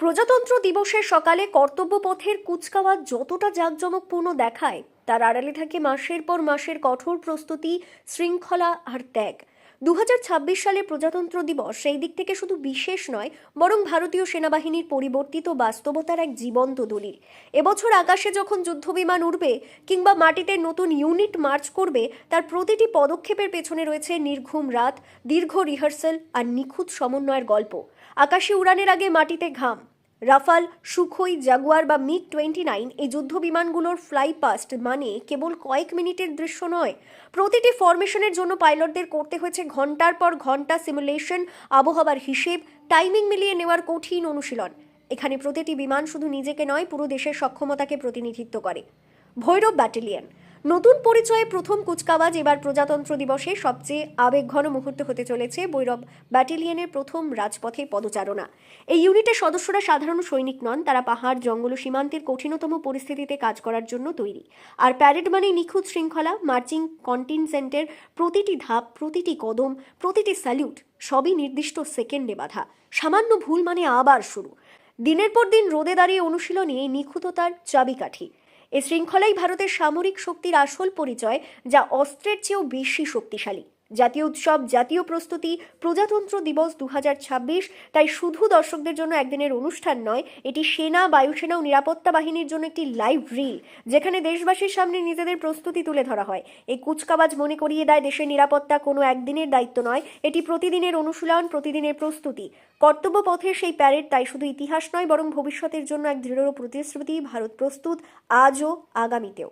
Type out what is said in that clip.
প্রজাতন্ত্র দিবসের সকালে কর্তব্যপথের কুচকাওয়াজ যতটা জাঁকজমকপূর্ণ দেখায় তার আড়ালে থাকে মাসের পর মাসের কঠোর প্রস্তুতি, শৃঙ্খলা আর ত্যাগ। 2026 সালে প্রজাতন্ত্র দিবস সেই দিক থেকে শুধু বিশেষ নয়, বরং ভারতীয় সেনাবাহিনীর পরিবর্তিত বাস্তবতার এক জীবন্ত দলিল। এবছর আকাশে যখন যুদ্ধবিমান উড়বে কিংবা মাটিতে নতুন ইউনিট মার্চ করবে, তার প্রতিটি পদক্ষেপের পেছনে রয়েছে নির্ঘুম রাত, দীর্ঘ রিহার্সাল আর নিখুঁত সমন্বয়ের গল্প। আকাশে উড়ানের আগে মাটিতে ঘাম। রাফাল, সুখোই, জাগুয়ার বা মিগ-29 এই যুদ্ধ বিমানগুলোর ফ্লাই পাস্ট মানে কেবল কয়েক মিনিটের দৃশ্য নয়। প্রতিটি ফরমেশনের জন্য পাইলটদের করতে হয়েছে ঘন্টার পর ঘন্টা সিমুলেশন, আবহাওয়ার হিসেব, টাইমিং মিলিয়ে নেওয়ার কঠিন অনুশীলন। এখানে প্রতিটি বিমান শুধু নিজেকে নয়, পুরো দেশের সক্ষমতাকে প্রতিনিধিত্ব করে। ভৈরব ব্যাটালিয়ন নতুন পরিচয়ে প্রথম কুচকাওয়াজ। এবার প্রজাতন্ত্র দিবসে সবচেয়ে আবেগঘন মুহূর্ত হতে চলেছে ভৈরব ব্যাটালিয়নের প্রথম রাজপথে পদচারণা। এই ইউনিটের সদস্যরা সাধারণ সৈনিক নন, তারা পাহাড়, জঙ্গল ও সীমান্তের কঠিনতম পরিস্থিতিতে কাজ করার জন্য তৈরি। আর প্যারেড মানে নিখুঁত শৃঙ্খলা, মার্চিং কন্টিনজেন্টের প্রতিটি ধাপ, প্রতিটি কদম, প্রতিটি স্যালিউট সবই নির্দিষ্ট সেকেন্ডে বাঁধা। সামান্য ভুল মানে আবার শুরু। দিনের পর দিন রোদে দাঁড়িয়ে অনুশীলনে এই নিখুঁততার চাবিকাঠি। এই শৃঙ্খলাই ভারতের সামরিক শক্তির আসল পরিচয়, যা অস্ত্রের চেয়েও বেশি শক্তিশালী। জাতীয় উৎসব, জাতীয় প্রস্তুতি, প্রজাতন্ত্র দিবস 2026 তাই শুধু দর্শকদের জন্য একদিনের অনুষ্ঠান নয়, এটি সেনা, বায়ুসেনা ও নিরাপত্তা বাহিনীর জন্য একটি লাইভ রিল, যেখানে দেশবাসীর সামনে নিজেদের প্রস্তুতি তুলে ধরা হয়। এই কুচকাওয়াজ মনে করিয়ে দেয় দেশের নিরাপত্তা কোনো একদিনের দায়িত্ব নয়, এটি প্রতিদিনের অনুশীলন, প্রতিদিনের প্রস্তুতি। কর্তব্য পথের সেই প্যারেড তাই শুধু ইতিহাস নয়, বরং ভবিষ্যতের জন্য এক দৃঢ় প্রতিশ্রুতি। ভারত প্রস্তুত, আজও, আগামীতেও।